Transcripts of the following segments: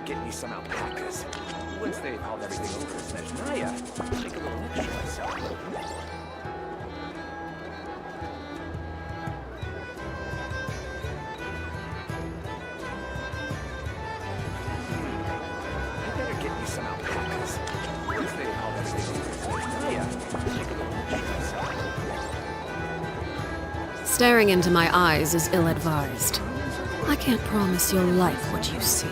get me some alpacas. Once they've hauled everything over to Snezhnaya, make a little extra myself. I better get me some alpacas. Once they've hauled everything over to Snezhnaya, make a little extra myself. Staring into my eyes is ill-advised. I can't promise you'll like what you see.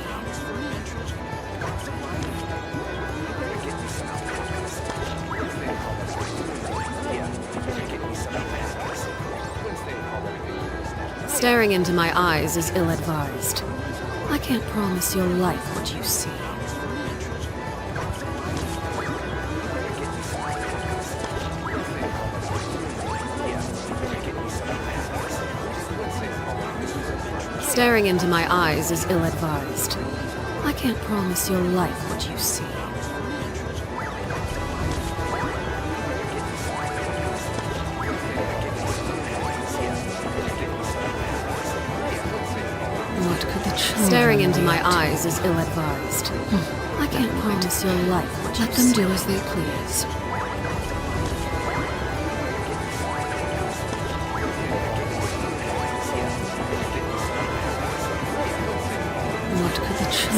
Staring into my eyes is ill-advised. I can't promise you'll like what you see. Staring into my eyes is ill-advised. I can't promise you'll like what you see. What could the children Staring into my eyes is ill-advised. I can't promise you'll like what you see. Let them do as they please.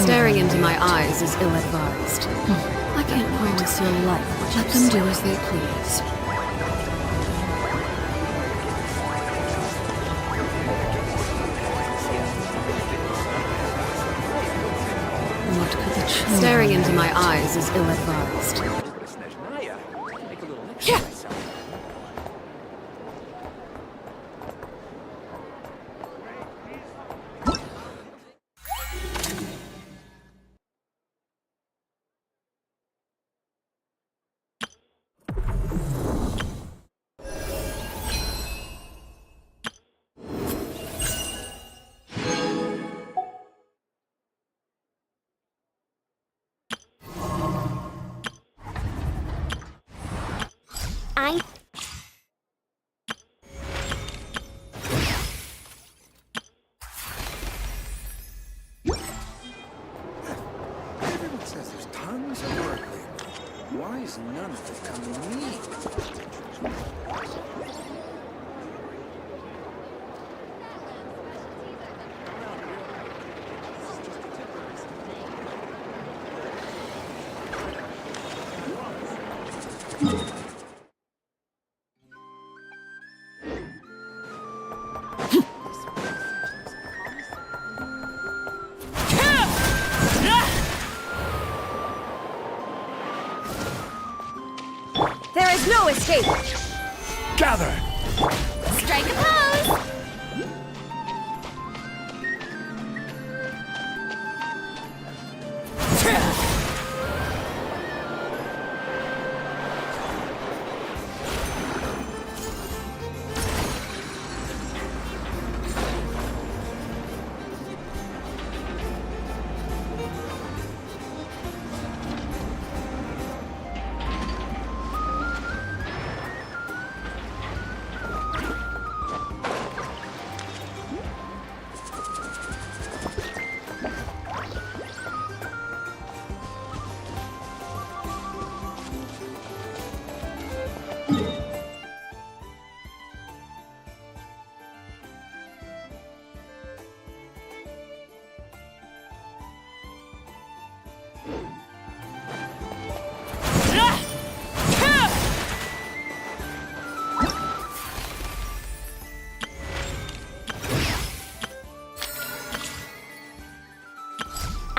Staring into my eyes is ill-advised. I can't promise you'll like what you see. Let them do as they please. What could the children Staring into my eyes is ill-advised. Yeah. Everyone says there's tons of work lately. Why is none of it coming to me? There is no escape! Gather! Strike a pose!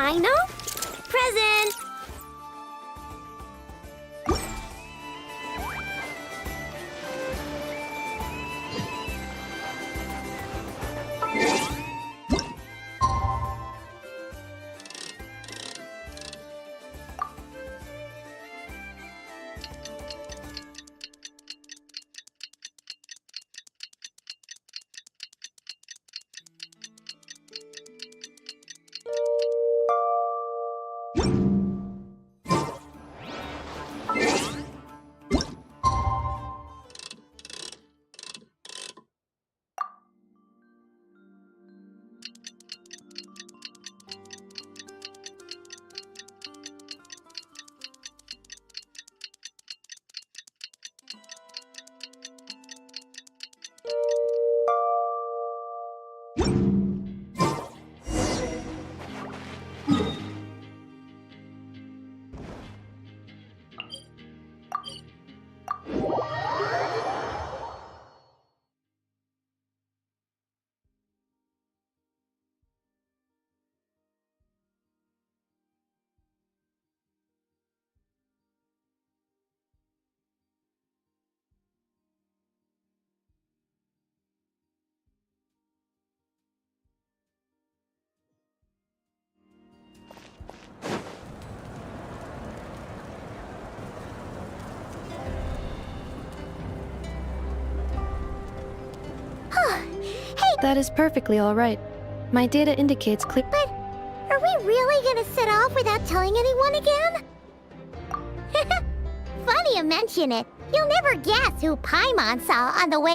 I know. Present! That is perfectly alright. My data indicates clear. But are we really gonna set off without telling anyone again? Funny you mention it. You'll never guess who Paimon saw on the way.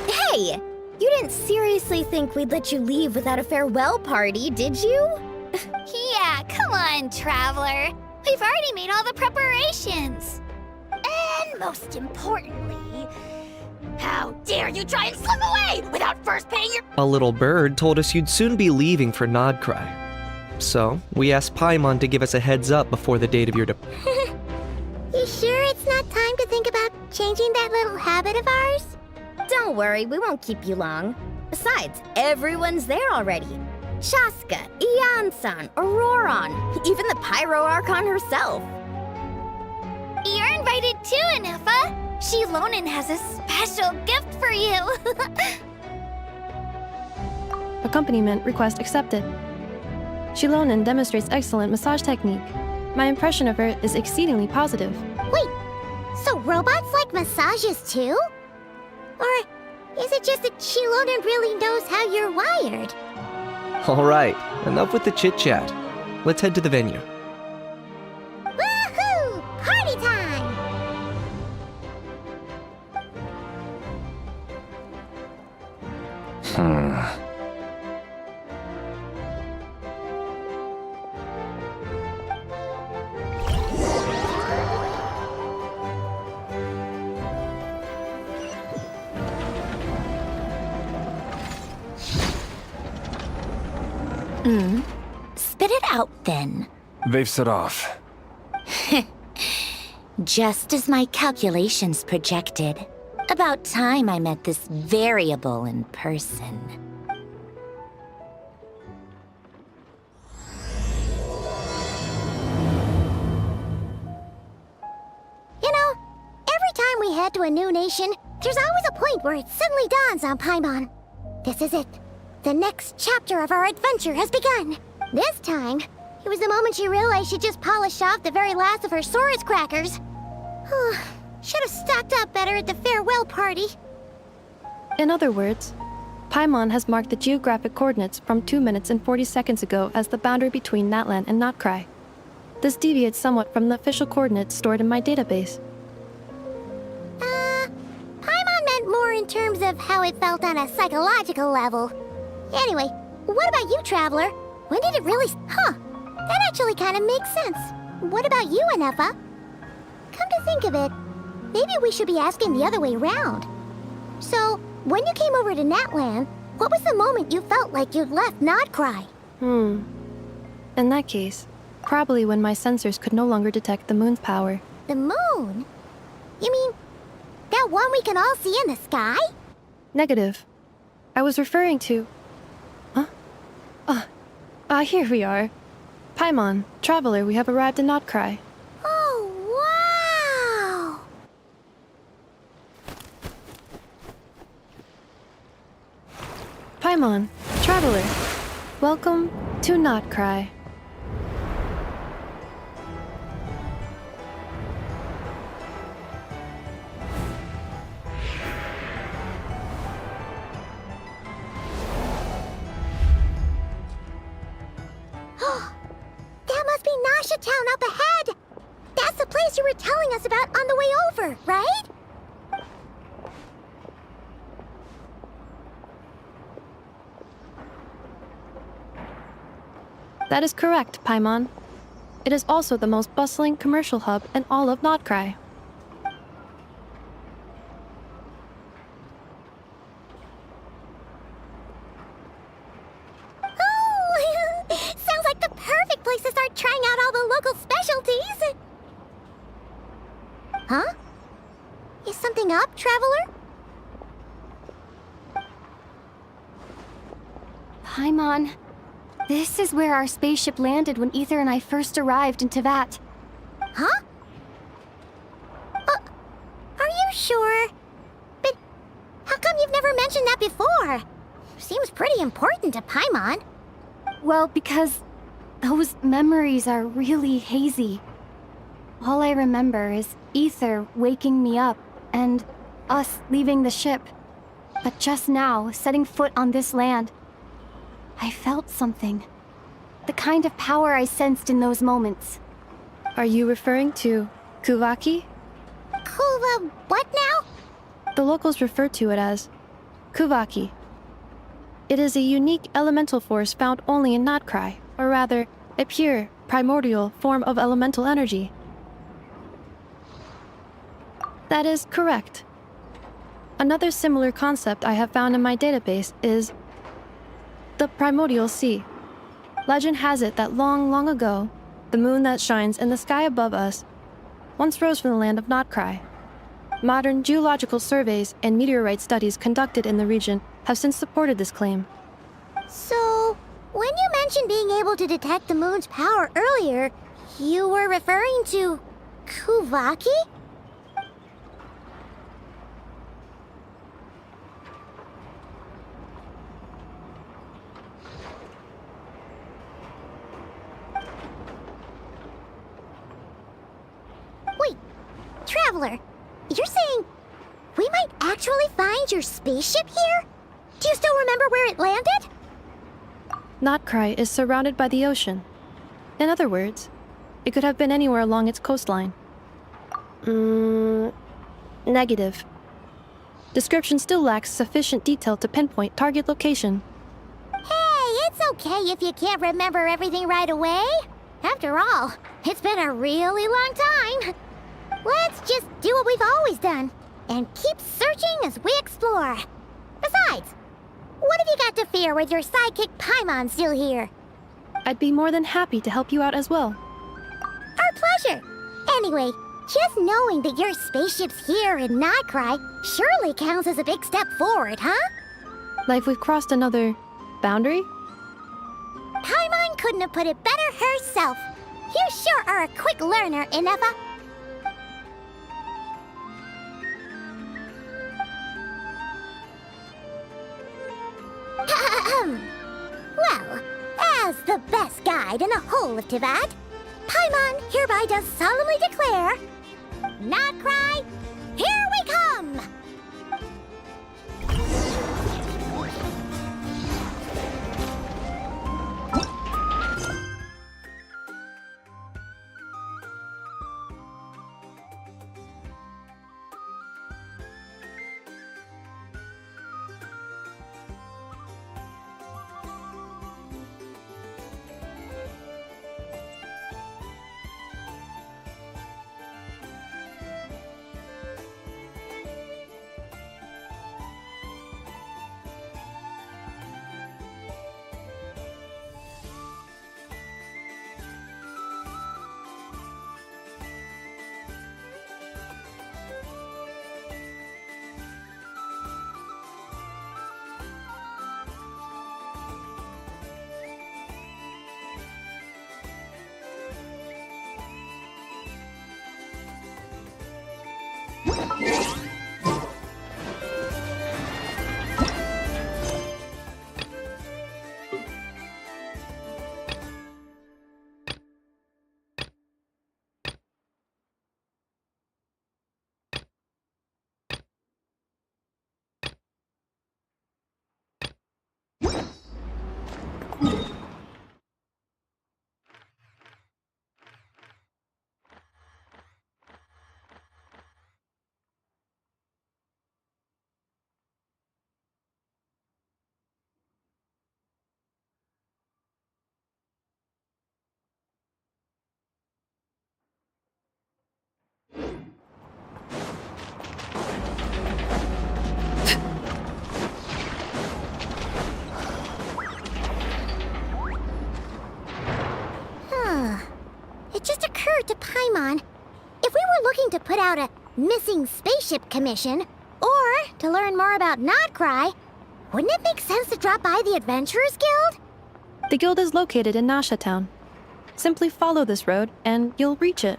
Hey! You didn't seriously think we'd let you leave without a farewell party, did you? Yeah, come on, Traveler. We've already made all the preparations. And most importantly, how dare you try and slip away without first paying your— A little bird told us you'd soon be leaving for Nodcry. So, we asked Paimon to give us a heads up before the date of your You sure it's not time to think about changing that little habit of ours? Don't worry, we won't keep you long. Besides, everyone's there already. Shaska, Ian-san, Auroron, even the Pyro Archon herself. You're invited too, Anefa. Shilonen has a special gift for you. Accompaniment request accepted. Shilonen demonstrates excellent massage technique. My impression of her is exceedingly positive. Wait, so robots like massages too? Or is it just that Shilonen really knows how you're wired? Alright, enough with the chit-chat. Let's head to the venue. Woohoo! Party time! Spit it out, then. They've set off. Just as my calculations projected. About time I met this variable in person. You know, every time we head to a new nation, there's always a point where it suddenly dawns on Paimon. This is it. The next chapter of our adventure has begun. This time, it was the moment she realized she just polished off the very last of her Saurus crackers. Should have stocked up better at the farewell party. In other words, Paimon has marked the geographic coordinates from 2 minutes and 40 seconds ago as the boundary between Natlan and Notcry. This deviates somewhat from the official coordinates stored in my database. Paimon meant more in terms of how it felt on a psychological level. Anyway, what about you, Traveler? When did it really... That actually kind of makes sense. What about you, Anefa? Come to think of it, maybe we should be asking the other way round. So, when you came over to Natlan, what was the moment you felt like you'd left Nodcry? In that case, probably when my sensors could no longer detect the moon's power. The moon? You mean, that one we can all see in the sky? Negative. I was referring to... Here we are. Paimon, Traveler, we have arrived in Notcry. Oh, wow! Paimon, Traveler, welcome to Notcry. That must be Nasha Town up ahead! That's the place you were telling us about on the way over, right? That is correct, Paimon. It is also the most bustling commercial hub in all of Notcry. Oh! Sounds like the perfect place to start trying out all the local specialties! Huh? Is something up, Traveler? Paimon, this is where our spaceship landed when Ether and I first arrived in Tevat. Huh? Are you sure? But how come you've never mentioned that before? Seems pretty important to Paimon. Well, because those memories are really hazy. All I remember is Ether waking me up and us leaving the ship. But just now, setting foot on this land, I felt something. The kind of power I sensed in those moments. Are you referring to Kuvaki? Kuva, what now? The locals refer to it as Kuvaki. It is a unique elemental force found only in Notcry, or rather, a pure, primordial form of elemental energy. That is correct. Another similar concept I have found in my database is the primordial sea. Legend has it that long, long ago, the moon that shines in the sky above us once rose from the land of Notcry. Modern geological surveys and meteorite studies conducted in the region have since supported this claim. So, when you mentioned being able to detect the moon's power earlier, you were referring to Kuvaki? Wait, Traveler, you're saying we might actually find your spaceship here? Do you still remember where it landed? Notcry is surrounded by the ocean. In other words, it could have been anywhere along its coastline. Negative. Description still lacks sufficient detail to pinpoint target location. Hey, it's okay if you can't remember everything right away. After all, it's been a really long time. Let's just do what we've always done and keep searching as we explore. Besides, what have you got to fear with your sidekick Paimon still here? I'd be more than happy to help you out as well. Our pleasure. Anyway, just knowing that your spaceship's here in Notcry surely counts as a big step forward, huh? Like we've crossed another boundary? Paimon couldn't have put it better herself. You sure are a quick learner, Inefa. Well, as the best guide in the whole of Teyvat, Paimon hereby does solemnly declare, Notcry, here we come! It just occurred to Paimon, if we were looking to put out a missing spaceship commission, or to learn more about Notcry, wouldn't it make sense to drop by the Adventurers Guild? The guild is located in Nasha Town. Simply follow this road, and you'll reach it.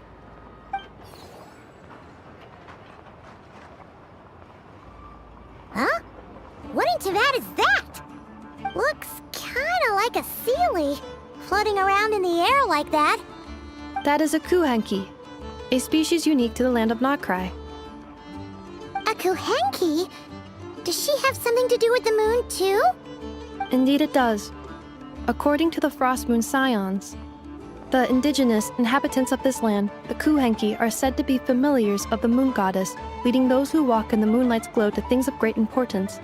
Huh? What in Teyvat is that? Looks kinda like a Sealy, floating around in the air like that. That is a Kuhenki, a species unique to the land of Notcry. A Kuhenki? Does she have something to do with the moon, too? Indeed it does. According to the Frost Moon Scions, the indigenous inhabitants of this land, the Kuhenki, are said to be familiars of the moon goddess, leading those who walk in the moonlight's glow to things of great importance.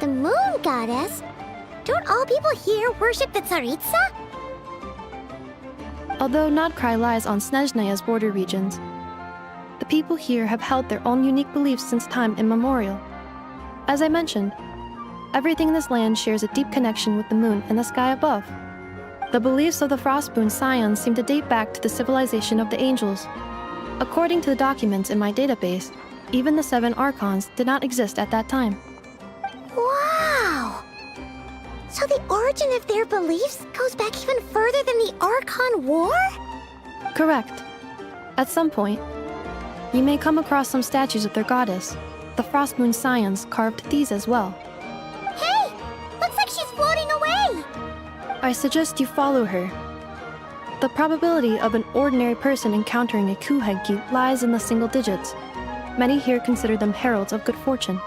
The moon goddess? Don't all people here worship the Tsaritsa? Although Nodkrai lies on Snezhneya's border regions, the people here have held their own unique beliefs since time immemorial. As I mentioned, everything in this land shares a deep connection with the moon and the sky above. The beliefs of the Frostmoon Scions seem to date back to the civilization of the angels. According to the documents in my database, even the 7 Archons did not exist at that time. Wow! So the origin of their beliefs goes back even further than the Archon War? Correct. At some point, you may come across some statues of their goddess. The Frostmoon Scions carved these as well. Hey! Looks like she's floating away! I suggest you follow her. The probability of an ordinary person encountering a Kuhenki lies in the single digits. Many here consider them heralds of good fortune.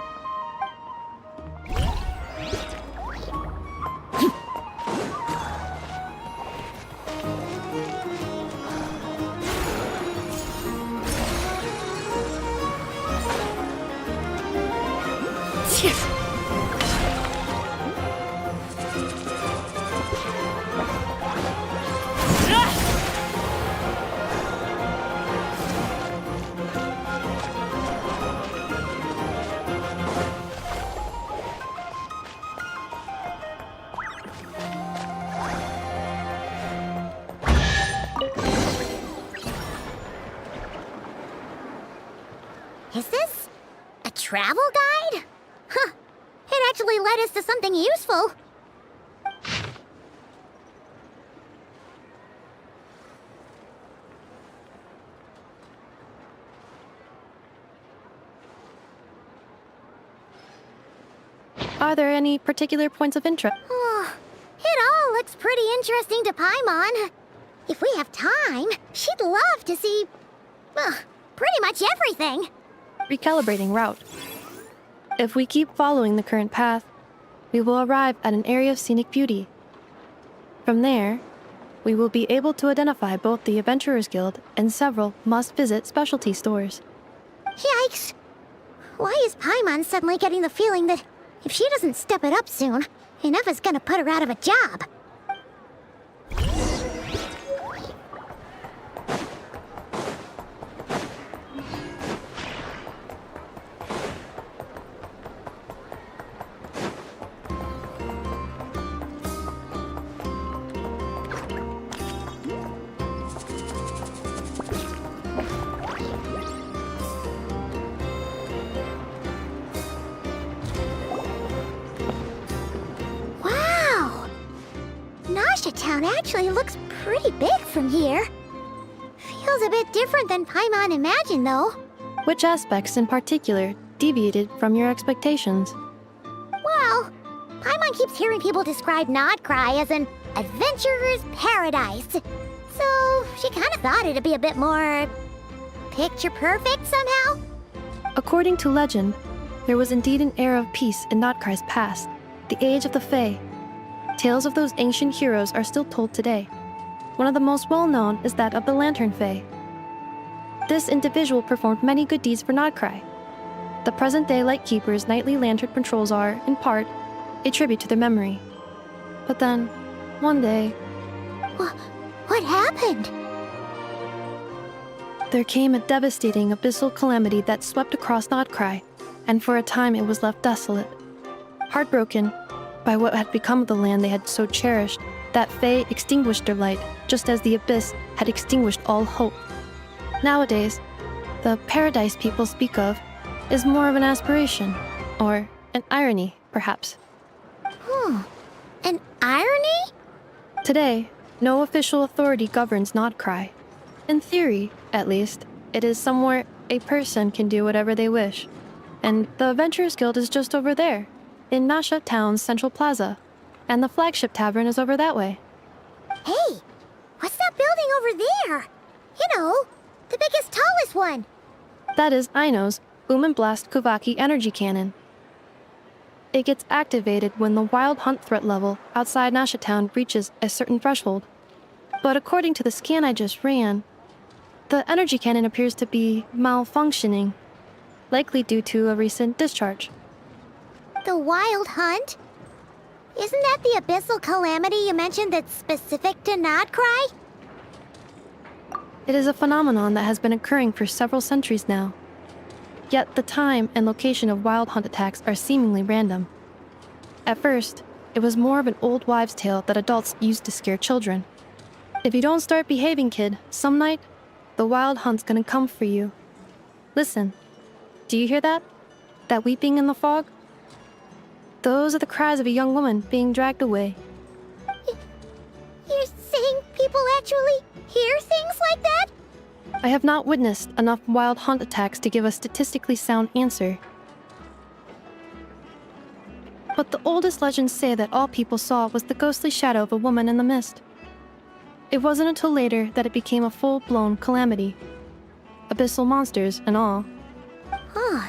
Is this a travel guide? Huh. It actually led us to something useful. Are there any particular points of interest? Oh, it all looks pretty interesting to Paimon. If we have time, she'd love to see, pretty much everything. Recalibrating route. If we keep following the current path, we will arrive at an area of scenic beauty. From there, we will be able to identify both the Adventurers Guild and several must-visit specialty stores. Yikes! Why is Paimon suddenly getting the feeling that if she doesn't step it up soon, enough is gonna put her out of a job? Town actually looks pretty big from here. Feels a bit different than Paimon imagined, though. Which aspects in particular deviated from your expectations? Well, Paimon keeps hearing people describe Nodkrai as an adventurer's paradise. So she kind of thought it'd be a bit more picture perfect somehow. According to legend, there was indeed an era of peace in Nodkrai's past, the age of the Fae. Tales of those ancient heroes are still told today. One of the most well-known is that of the Lantern Fae. This individual performed many good deeds for Nodkrai. The present-day Lightkeeper's nightly lantern patrols are, in part, a tribute to their memory. But then, one day... What happened? There came a devastating abyssal calamity that swept across Nodkrai, and for a time it was left desolate. Heartbroken by what had become of the land they had so cherished, that Fae extinguished their light, just as the abyss had extinguished all hope. Nowadays, the paradise people speak of is more of an aspiration, or an irony, perhaps. An irony? Today, no official authority governs Nodkrai. In theory, at least, it is somewhere a person can do whatever they wish. And the Adventurers Guild is just over there, in Nasha Town's Central Plaza, and the flagship tavern is over that way. Hey, what's that building over there? You know, the biggest, tallest one. That is Aino's Boom and Blast Kuvaki energy cannon. It gets activated when the wild hunt threat level outside Nashatown reaches a certain threshold. But according to the scan I just ran, the energy cannon appears to be malfunctioning, likely due to a recent discharge. The wild hunt? Isn't that the abyssal calamity you mentioned that's specific to Nodcry? It is a phenomenon that has been occurring for several centuries now. Yet the time and location of wild hunt attacks are seemingly random. At first, it was more of an old wives' tale that adults used to scare children. If you don't start behaving, kid, some night, the wild hunt's gonna come for you. Listen, do you hear that? That weeping in the fog? Those are the cries of a young woman being dragged away. You're saying people actually hear things like that? I have not witnessed enough wild hunt attacks to give a statistically sound answer. But the oldest legends say that all people saw was the ghostly shadow of a woman in the mist. It wasn't until later that it became a full-blown calamity. Abyssal monsters and all. Oh,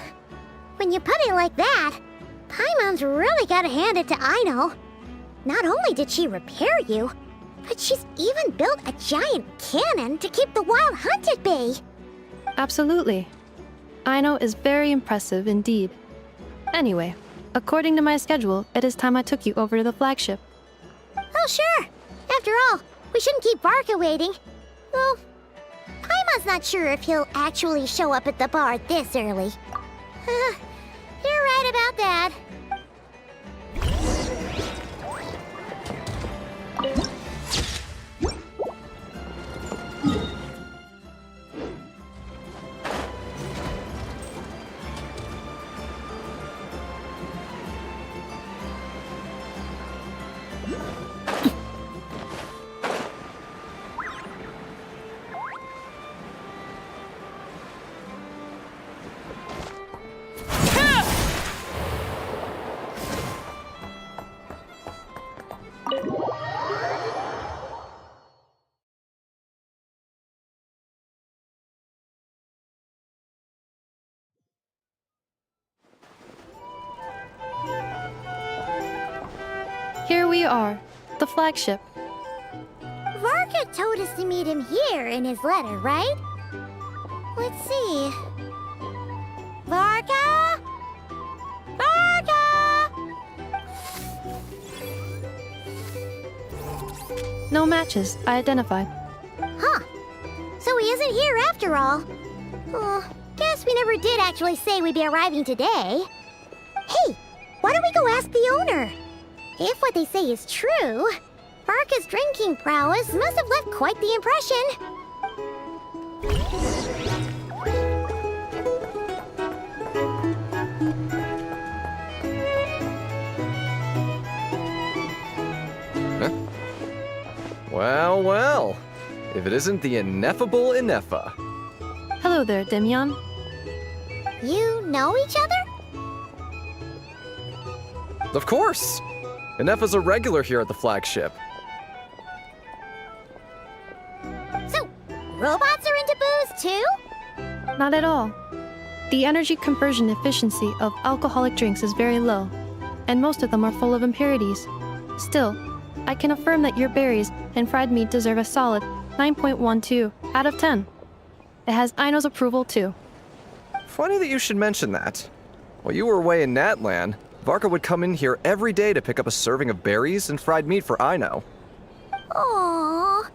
when you put it like that, Paimon's really gotta hand it to Aino. Not only did she repair you, but she's even built a giant cannon to keep the wild hunt at bay. Absolutely. Aino is very impressive indeed. Anyway, according to my schedule, it is time I took you over to the flagship. Oh, sure. After all, we shouldn't keep Varka waiting. Well, Paimon's not sure if he'll actually show up at the bar this early. You're right about that. Here we are, the flagship. Varka told us to meet him here in his letter, right? Let's see. Varka? Varka! No matches, I identified. Huh. So he isn't here after all. Oh, guess we never did actually say we'd be arriving today. Hey, why don't we go ask the owner? If what they say is true, Varka's drinking prowess must have left quite the impression. Well, well. If it isn't the ineffable Ineffa. Hello there, Demian. You know each other? Of course! Ineffa's a regular here at the flagship. So, robots are into booze too? Not at all. The energy conversion efficiency of alcoholic drinks is very low, and most of them are full of impurities. Still, I can affirm that your berries and fried meat deserve a solid 9.12 out of 10. It has Aino's approval too. Funny that you should mention that. While you were away in Natlan, Varka would come in here every day to pick up a serving of berries and fried meat for Aino. Aww.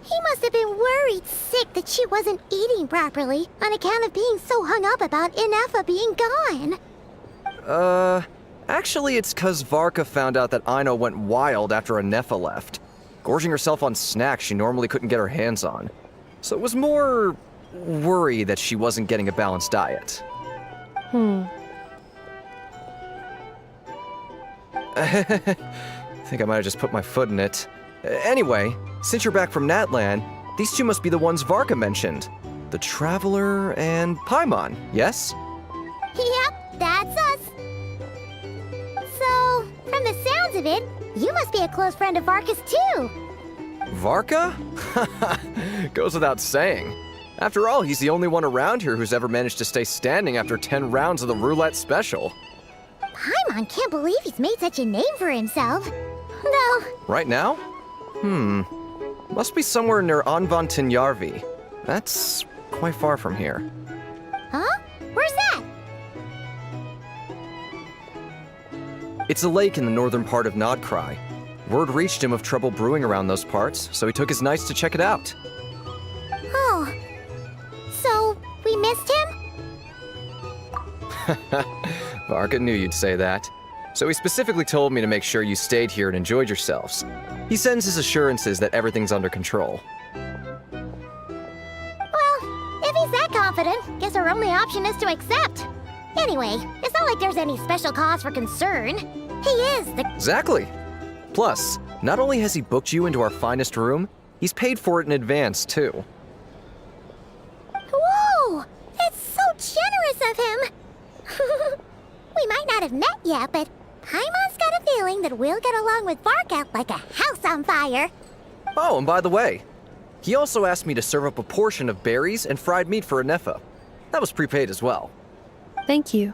He must have been worried sick that she wasn't eating properly on account of being so hung up about Ineffa being gone. Actually it's 'cause Varka found out that Aino went wild after Ineffa left, gorging herself on snacks she normally couldn't get her hands on. So it was more worry that she wasn't getting a balanced diet. I think I might have just put my foot in it. Anyway, since you're back from Natlan, these two must be the ones Varka mentioned. The Traveler and Paimon, yes? Yep, that's us. So, from the sounds of it, you must be a close friend of Varka's too. Varka? Goes without saying. After all, he's the only one around here who's ever managed to stay standing after 10 rounds of the roulette special. Paimon can't believe he's made such a name for himself. Though, Right now? Must be somewhere near Anvantinjarvi. That's quite far from here. huh? Where's that? It's a lake in the northern part of Nodkrai. Word reached him of trouble brewing around those parts, so he took his knights to check it out. Oh. So, we missed him? Varka knew you'd say that. So he specifically told me to make sure you stayed here and enjoyed yourselves. He sends his assurances that everything's under control. Well, if he's that confident, guess our only option is to accept. Anyway, it's not like there's any special cause for concern. He is the... Exactly. Plus, not only has he booked you into our finest room, he's paid for it in advance, too. Whoa! That's so generous of him! We might not have met yet, but Paimon's got a feeling that we'll get along with Varka like a house on fire. Oh, and by the way, he also asked me to serve up a portion of berries and fried meat for Anefa. That was prepaid as well. Thank you.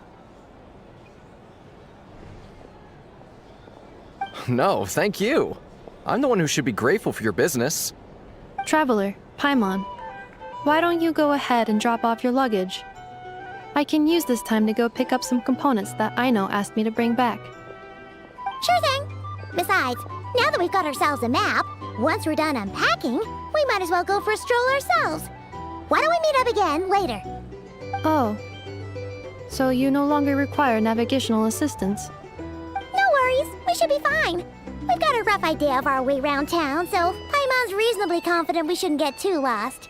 No, thank you. I'm the one who should be grateful for your business. Traveler, Paimon, why don't you go ahead and drop off your luggage? I can use this time to go pick up some components that Aino asked me to bring back. Sure thing. Besides, now that we've got ourselves a map, once we're done unpacking, we might as well go for a stroll ourselves. Why don't we meet up again later? Oh. So you no longer require navigational assistance? No worries, we should be fine. We've got a rough idea of our way around town, so Paimon's reasonably confident we shouldn't get too lost.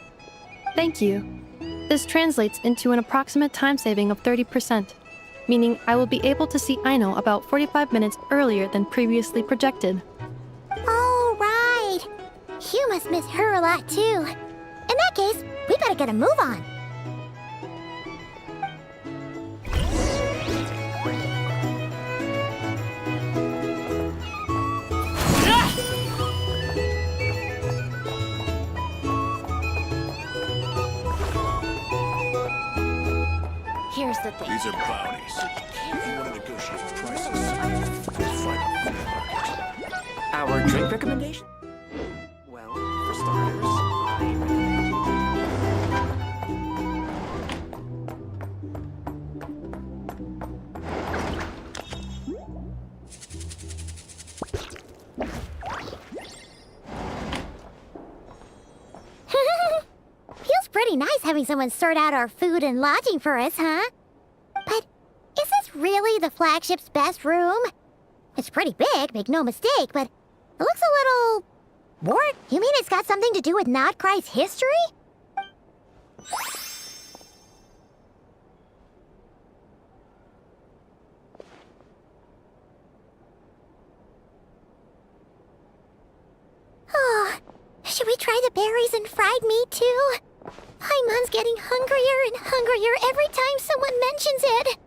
Thank you. This translates into an approximate time saving of 30%, meaning I will be able to see Aino about 45 minutes earlier than previously projected. Oh, right. You must miss her a lot, too. In that case, we better get a move on. Here's the thing. These are bounties. If you want to negotiate prices, fight on the market. Our drink recommendation? Well, for starters, I recommend Feels pretty nice having someone sort out our food and lodging for us, huh? But is this really the flagship's best room? It's pretty big, make no mistake, but it looks a little... bored? You mean it's got something to do with Nodkrai's history? Oh, should we try the berries and fried meat too? Paimon's getting hungrier and hungrier every time someone mentions it.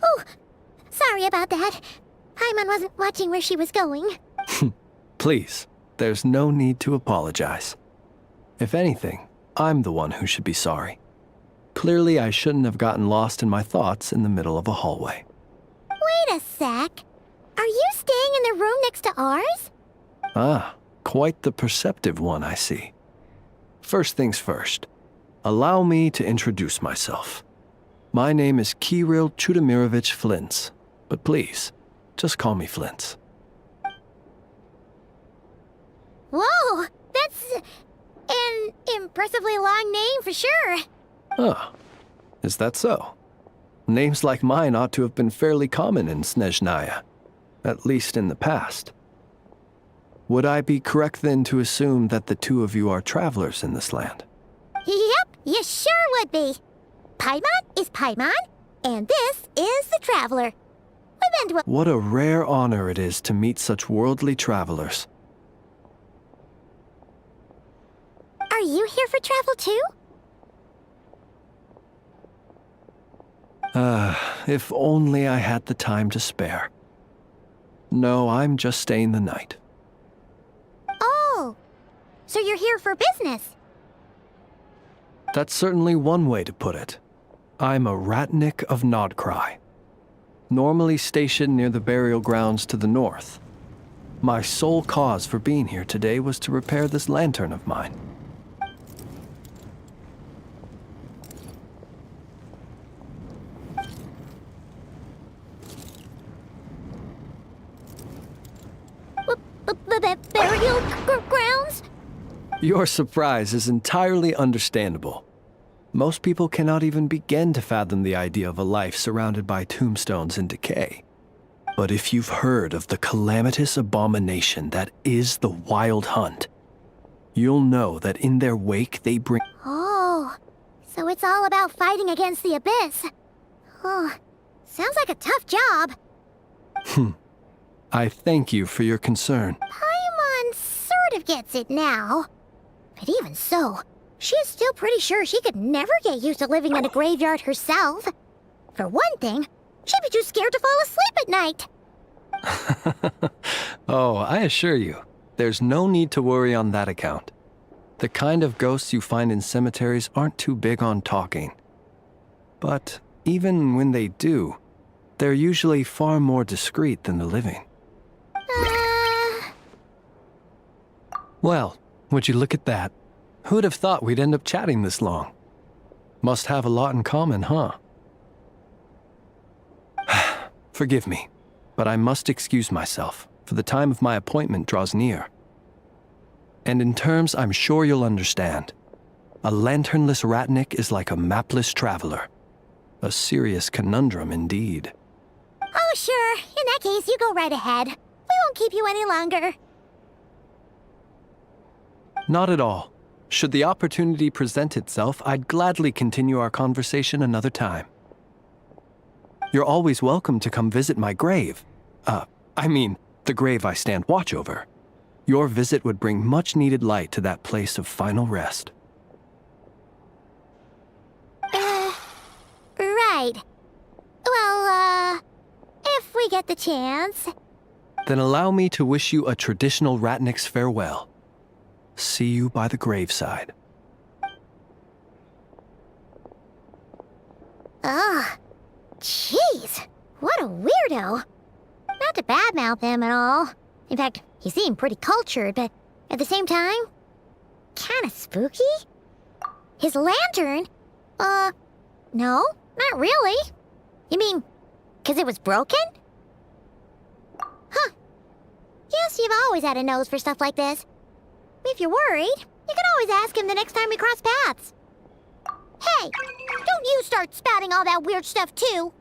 Oh, sorry about that. Paimon wasn't watching where she was going. Please, there's no need to apologize. If anything, I'm the one who should be sorry. Clearly, I shouldn't have gotten lost in my thoughts in the middle of a hallway. Wait a sec. Are you staying in the room next to ours? Ah, quite the perceptive one, I see. First things first, allow me to introduce myself. My name is Kirill Chudamirovich Flintz, but please, just call me Flintz. Whoa, that's an impressively long name for sure. Ah, is that so? Names like mine ought to have been fairly common in Snezhnaya, at least in the past. Would I be correct then to assume that the two of you are travelers in this land? Yep, you sure would be. Paimon is Paimon, and this is the Traveler. We've been to a... What a rare honor it is to meet such worldly travelers. Are you here for travel too? If only I had the time to spare. No, I'm just staying the night. Oh, so you're here for business? That's certainly one way to put it. I'm a Ratnik of Nodcry, normally stationed near the burial grounds to the north. My sole cause for being here today was to repair this lantern of mine. Burial grounds? Your surprise is entirely understandable. Most people cannot even begin to fathom the idea of a life surrounded by tombstones and decay. But if you've heard of the calamitous abomination that is the Wild Hunt, you'll know that in their wake they bring... Oh, so it's all about fighting against the abyss. Oh, sounds like a tough job. I thank you for your concern. Paimon sort of gets it now. But even so, she is still pretty sure she could never get used to living in a graveyard herself. For one thing, she'd be too scared to fall asleep at night. Oh, I assure you, there's no need to worry on that account. The kind of ghosts you find in cemeteries aren't too big on talking. But even when they do, they're usually far more discreet than the living. Well, would you look at that? Who'd have thought we'd end up chatting this long? Must have a lot in common, huh? Forgive me, but I must excuse myself, for the time of my appointment draws near. And in terms I'm sure you'll understand, a lanternless Ratnik is like a mapless traveler. A serious conundrum indeed. Oh, sure. In that case, you go right ahead. We won't keep you any longer. Not at all. Should the opportunity present itself, I'd gladly continue our conversation another time. You're always welcome to come visit my grave. I mean, the grave I stand watch over. Your visit would bring much-needed light to that place of final rest. Right. Well, if we get the chance. Then allow me to wish you a traditional Ratnik's farewell. See you by the graveside. Ugh. Jeez. What a weirdo. Not to badmouth him at all. In fact, he seemed pretty cultured, but at the same time, kinda spooky? His lantern? No, not really. You mean, 'cause it was broken? Huh. Guess you've always had a nose for stuff like this. If you're worried, you can always ask him the next time we cross paths. Hey, don't you start spouting all that weird stuff too.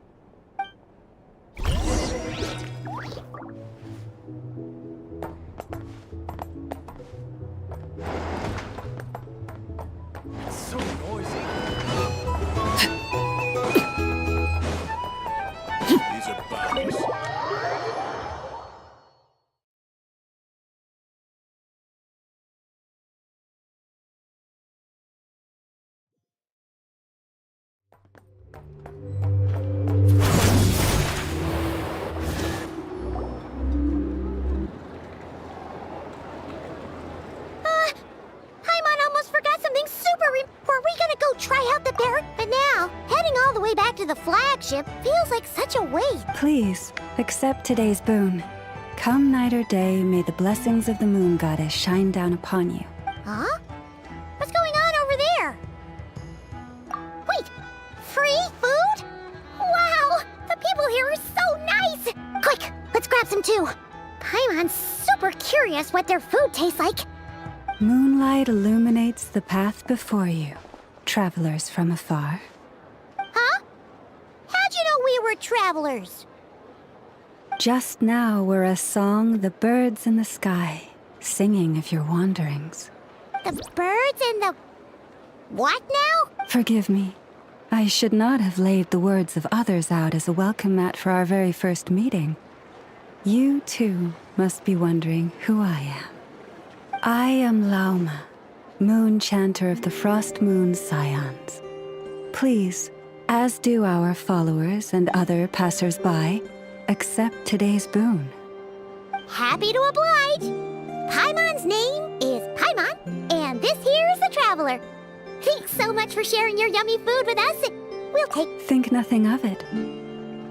It's so noisy. These are bodies. Paimon almost forgot something super Were we gonna go try out the barrack? But now, heading all the way back to the flagship feels like such a wait. Please, accept today's boon. Come night or day, may the blessings of the moon goddess shine down upon you. Huh? What's going on over there? Wait, free food? Wow, the people here are so nice! Quick, let's grab some too. Paimon's super curious what their food tastes like. Moonlight illuminates the path before you, travelers from afar. Huh? How'd you know we were travelers? Just now were a song the birds in the sky, singing of your wanderings. The birds and the... what now? Forgive me. I should not have laid the words of others out as a welcome mat for our very first meeting. You, too, must be wondering who I am. I am Lauma, moon chanter of the Frost Moon's scions. Please, as do our followers and other passers-by, accept today's boon. Happy to oblige. Paimon's name is Paimon, and this here is the Traveler. Thanks so much for sharing your yummy food with us. We'll take... Think nothing of it.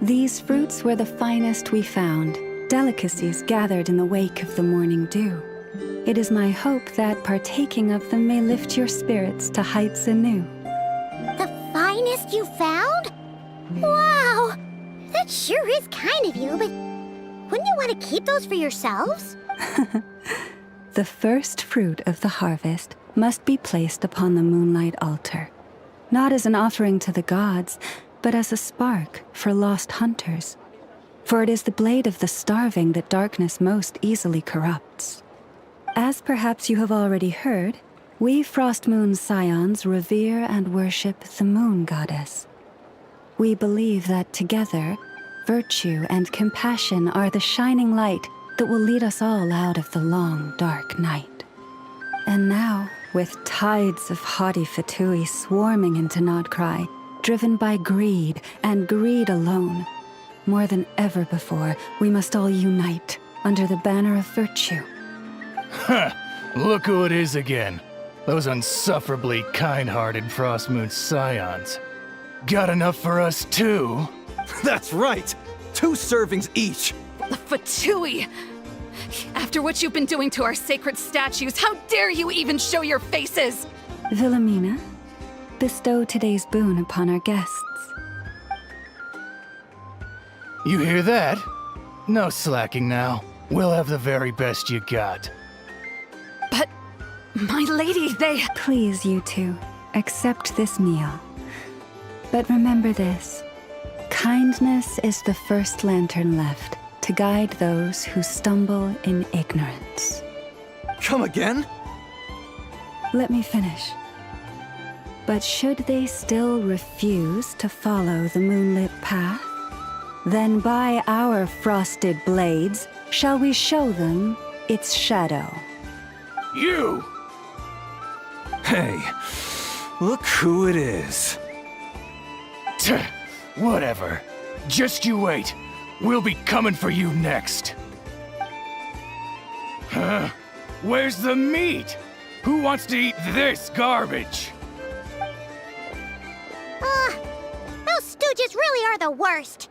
These fruits were the finest we found, delicacies gathered in the wake of the morning dew. It is my hope that partaking of them may lift your spirits to heights anew. The finest you found? Wow! That sure is kind of you, but wouldn't you want to keep those for yourselves? The first fruit of the harvest must be placed upon the moonlight altar, not as an offering to the gods, but as a spark for lost hunters. For it is the blade of the starving that darkness most easily corrupts. As perhaps you have already heard, we Frost Moon Scions revere and worship the moon goddess. We believe that together, virtue and compassion are the shining light that will lead us all out of the long, dark night. And now, with tides of haughty Fatui swarming into Nodcry, driven by greed and greed alone, more than ever before, we must all unite under the banner of virtue. Huh! Look who it is again. Those unsufferably kind-hearted Frostmoon Scions. Got enough for us too? That's right! 2 servings each! The Fatui! After what you've been doing to our sacred statues, how dare you even show your faces? Wilhelmina, bestow today's boon upon our guests. You hear that? No slacking now. We'll have the very best you got. But, my lady, they... Please, you two, accept this meal. But remember this. Kindness is the first lantern left to guide those who stumble in ignorance. Come again? Let me finish. But should they still refuse to follow the moonlit path, then by our frosted blades shall we show them its shadow. You! Hey, look who it is. Tch, whatever. Just you wait. We'll be coming for you next. Huh? Where's the meat? Who wants to eat this garbage? Those stooges really are the worst.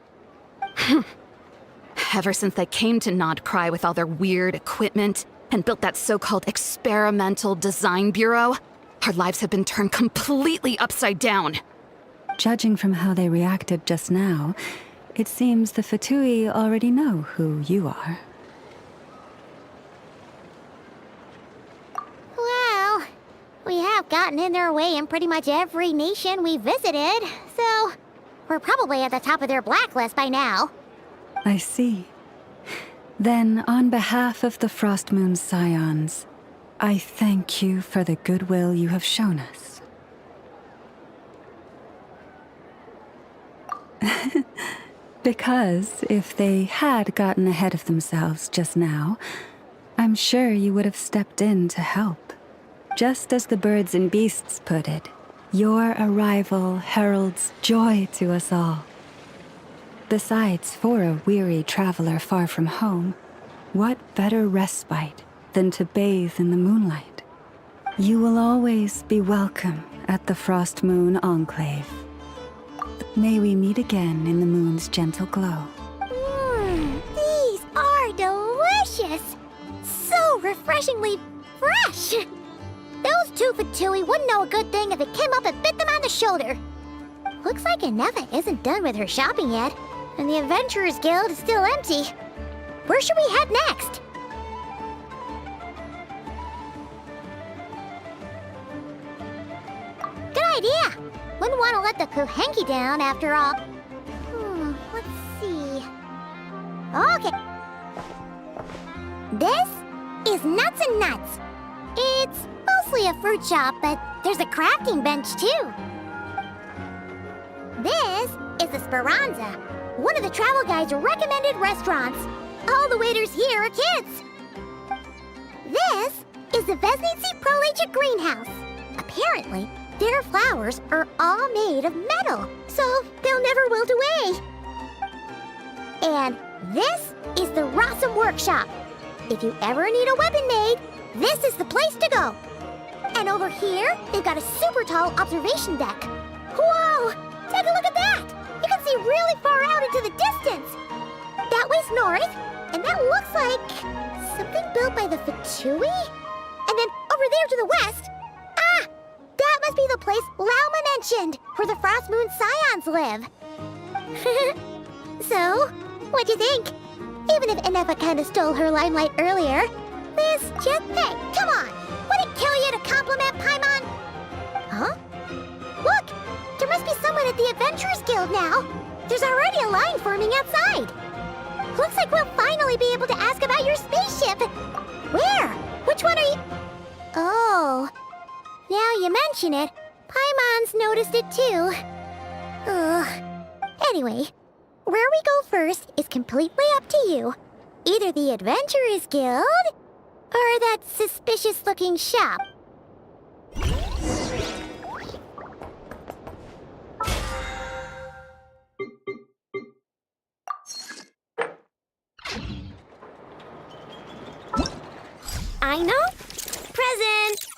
Ever since they came to Nodcry with all their weird equipment and built that so-called experimental design bureau, our lives have been turned completely upside down. Judging from how they reacted just now, it seems the Fatui already know who you are. Well, we have gotten in their way in pretty much every nation we visited, so we're probably at the top of their blacklist by now. I see. Then, on behalf of the Frostmoon Scions, I thank you for the goodwill you have shown us. Because if they had gotten ahead of themselves just now, I'm sure you would have stepped in to help. Just as the birds and beasts put it, your arrival heralds joy to us all. Besides, for a weary traveler far from home, what better respite than to bathe in the moonlight? You will always be welcome at the Frost Moon Enclave. May we meet again in the moon's gentle glow. These are delicious! So refreshingly fresh! Those 2 Fatui wouldn't know a good thing if it came up and bit them on the shoulder. Looks like Anefa isn't done with her shopping yet, and the Adventurers Guild is still empty. Where should we head next? Good idea! Wouldn't want to let the Kuhenki down after all. Let's see. Okay. This is Nuts and Nuts. It's mostly a fruit shop, but there's a crafting bench too. This is the Speranza, one of the travel guide's recommended restaurants. All the waiters here are kids. This is the Vesnici Prolicha Greenhouse. Apparently, their flowers are all made of metal, so they'll never wilt away. And this is the Rossum Workshop. If you ever need a weapon made, this is the place to go. And over here, they've got a super tall observation deck. Whoa! Take a look at that! You can see really far out into the distance! That way's north, and that looks like something built by the Fatui? And then over there to the west, that must be the place Lauma mentioned, where the Frost Moon Scions live. So, what'd you think? Even if Enefa kinda stole her limelight earlier, this just... Hey, come on! Would it kill you to compliment Paimon? Huh? Look! There must be someone at the Adventurers Guild now! There's already a line forming outside! Looks like we'll finally be able to ask about your spaceship! Where? Which one are you... Oh... Now you mention it, Paimon's noticed it too. Anyway, where we go first is completely up to you. Either the Adventurers Guild, or that suspicious-looking shop. I know. Present.